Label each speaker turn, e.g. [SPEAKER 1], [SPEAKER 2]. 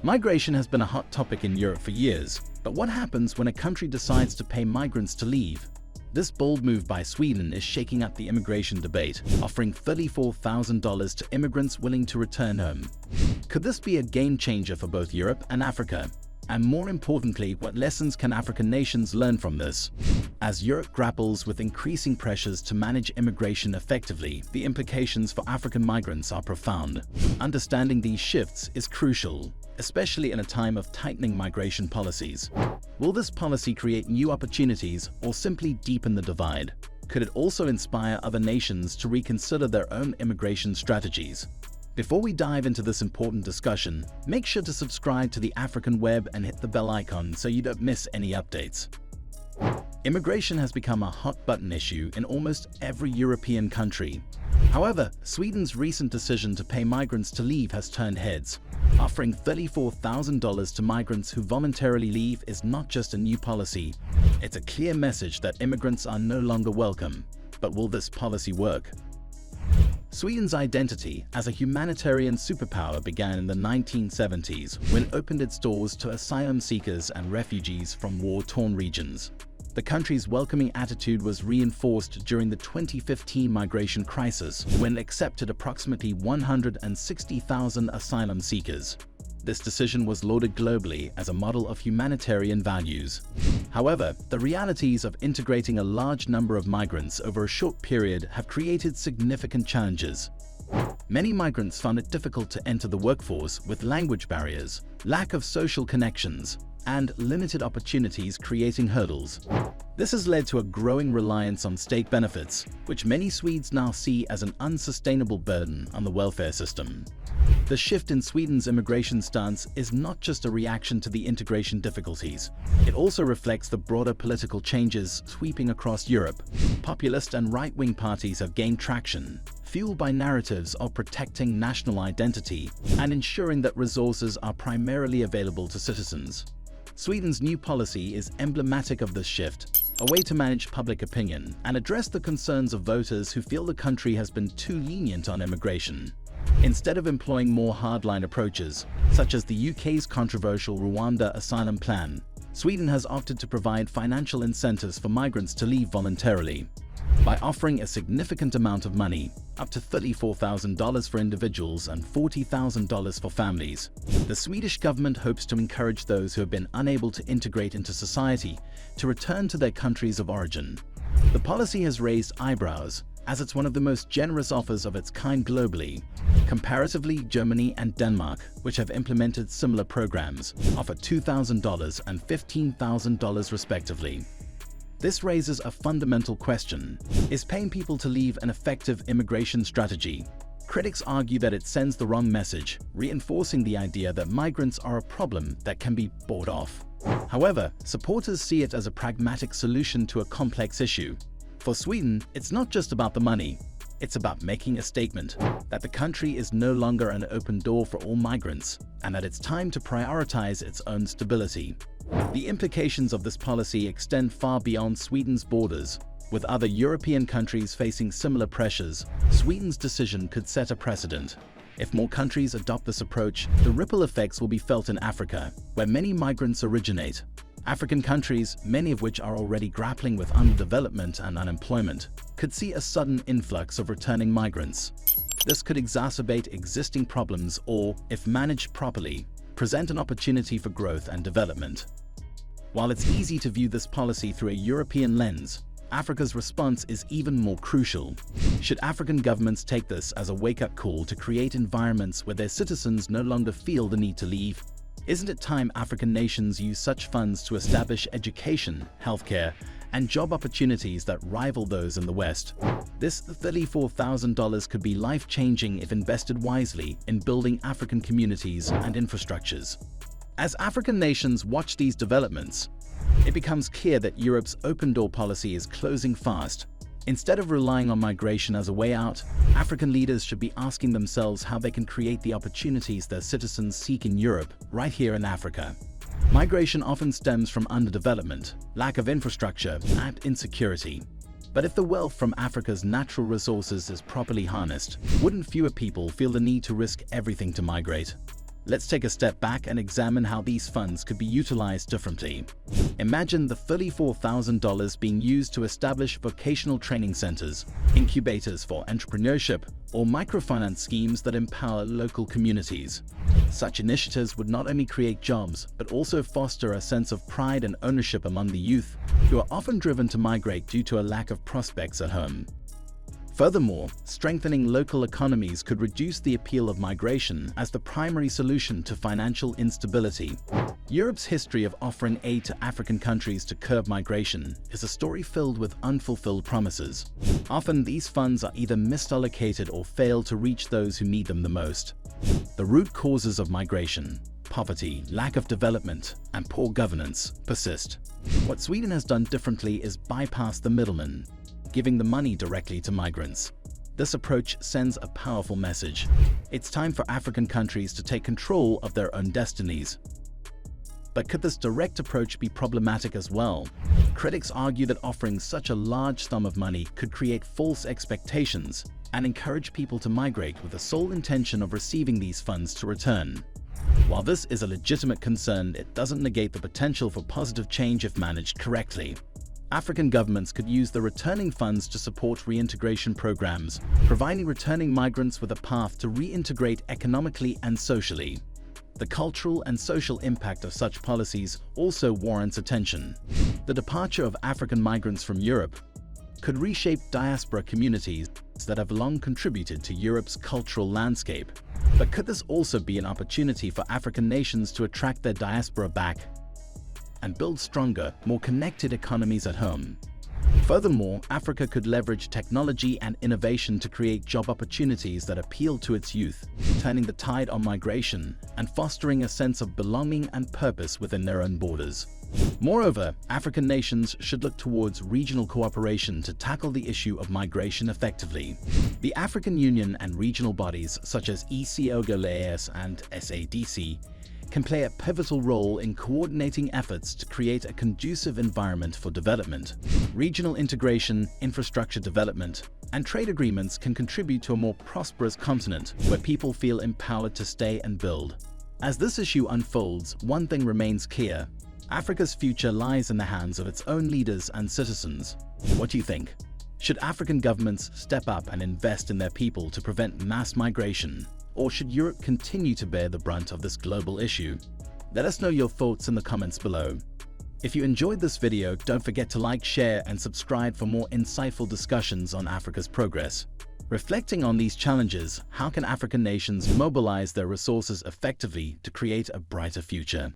[SPEAKER 1] Migration has been a hot topic in Europe for years, but what happens when a country decides to pay migrants to leave? This bold move by Sweden is shaking up the immigration debate, offering $34,000 to immigrants willing to return home. Could this be a game changer for both Europe and Africa? And more importantly, what lessons can African nations learn from this? As Europe grapples with increasing pressures to manage immigration effectively, the implications for African migrants are profound. Understanding these shifts is crucial, especially in a time of tightening migration policies. Will this policy create new opportunities or simply deepen the divide? Could it also inspire other nations to reconsider their own immigration strategies? Before we dive into this important discussion, make sure to subscribe to the African Web and hit the bell icon so you don't miss any updates. Immigration has become a hot-button issue in almost every European country. However, Sweden's recent decision to pay migrants to leave has turned heads. Offering $34,000 to migrants who voluntarily leave is not just a new policy, it's a clear message that immigrants are no longer welcome. But will this policy work? Sweden's identity as a humanitarian superpower began in the 1970s when it opened its doors to asylum seekers and refugees from war-torn regions. The country's welcoming attitude was reinforced during the 2015 migration crisis when it accepted approximately 160,000 asylum seekers. This decision was lauded globally as a model of humanitarian values. However, the realities of integrating a large number of migrants over a short period have created significant challenges. Many migrants found it difficult to enter the workforce with language barriers, lack of social connections, and limited opportunities, creating hurdles. This has led to a growing reliance on state benefits, which many Swedes now see as an unsustainable burden on the welfare system. The shift in Sweden's immigration stance is not just a reaction to the integration difficulties. It also reflects the broader political changes sweeping across Europe. Populist and right-wing parties have gained traction, fueled by narratives of protecting national identity and ensuring that resources are primarily available to citizens. Sweden's new policy is emblematic of this shift, a way to manage public opinion and address the concerns of voters who feel the country has been too lenient on immigration. Instead of employing more hardline approaches, such as the UK's controversial Rwanda asylum plan, Sweden has opted to provide financial incentives for migrants to leave voluntarily. By offering a significant amount of money, up to $34,000 for individuals and $40,000 for families, the Swedish government hopes to encourage those who have been unable to integrate into society to return to their countries of origin. The policy has raised eyebrows, as it's one of the most generous offers of its kind globally. Comparatively, Germany and Denmark, which have implemented similar programs, offer $2,000 and $15,000 respectively. This raises a fundamental question. Is paying people to leave an effective immigration strategy? Critics argue that it sends the wrong message, reinforcing the idea that migrants are a problem that can be bought off. However, supporters see it as a pragmatic solution to a complex issue. For Sweden, it's not just about the money. It's about making a statement that the country is no longer an open door for all migrants and that it's time to prioritize its own stability. The implications of this policy extend far beyond Sweden's borders. With other European countries facing similar pressures, Sweden's decision could set a precedent. If more countries adopt this approach, the ripple effects will be felt in Africa, where many migrants originate. African countries, many of which are already grappling with underdevelopment and unemployment, could see a sudden influx of returning migrants. This could exacerbate existing problems or, if managed properly, present an opportunity for growth and development. While it's easy to view this policy through a European lens, Africa's response is even more crucial. Should African governments take this as a wake-up call to create environments where their citizens no longer feel the need to leave? Isn't it time African nations use such funds to establish education, healthcare, and job opportunities that rival those in the West? This $34,000 could be life-changing if invested wisely in building African communities and infrastructures. As African nations watch these developments, it becomes clear that Europe's open-door policy is closing fast. Instead of relying on migration as a way out, African leaders should be asking themselves how they can create the opportunities their citizens seek in Europe, right here in Africa. Migration often stems from underdevelopment, lack of infrastructure, and insecurity. But if the wealth from Africa's natural resources is properly harnessed, wouldn't fewer people feel the need to risk everything to migrate? Let's take a step back and examine how these funds could be utilized differently. Imagine the $34,000 being used to establish vocational training centers, incubators for entrepreneurship, or microfinance schemes that empower local communities. Such initiatives would not only create jobs, but also foster a sense of pride and ownership among the youth, who are often driven to migrate due to a lack of prospects at home. Furthermore, strengthening local economies could reduce the appeal of migration as the primary solution to financial instability. Europe's history of offering aid to African countries to curb migration is a story filled with unfulfilled promises. Often, these funds are either misallocated or fail to reach those who need them the most. The root causes of migration, poverty, lack of development, and poor governance, persist. What Sweden has done differently is bypass the middleman, giving the money directly to migrants. This approach sends a powerful message. It's time for African countries to take control of their own destinies. But could this direct approach be problematic as well? Critics argue that offering such a large sum of money could create false expectations and encourage people to migrate with the sole intention of receiving these funds to return. While this is a legitimate concern, it doesn't negate the potential for positive change if managed correctly. African governments could use the returning funds to support reintegration programs, providing returning migrants with a path to reintegrate economically and socially. The cultural and social impact of such policies also warrants attention. The departure of African migrants from Europe could reshape diaspora communities that have long contributed to Europe's cultural landscape. But could this also be an opportunity for African nations to attract their diaspora back and build stronger, more connected economies at home? Furthermore, Africa could leverage technology and innovation to create job opportunities that appeal to its youth, turning the tide on migration and fostering a sense of belonging and purpose within their own borders. Moreover, African nations should look towards regional cooperation to tackle the issue of migration effectively. The African Union and regional bodies such as ECOGLAS and SADC can play a pivotal role in coordinating efforts to create a conducive environment for development. Regional integration, infrastructure development, and trade agreements can contribute to a more prosperous continent where people feel empowered to stay and build. As this issue unfolds, one thing remains clear: Africa's future lies in the hands of its own leaders and citizens. What do you think? Should African governments step up and invest in their people to prevent mass migration? Or should Europe continue to bear the brunt of this global issue? Let us know your thoughts in the comments below. If you enjoyed this video, don't forget to like, share, and subscribe for more insightful discussions on Africa's progress. Reflecting on these challenges, how can African nations mobilize their resources effectively to create a brighter future?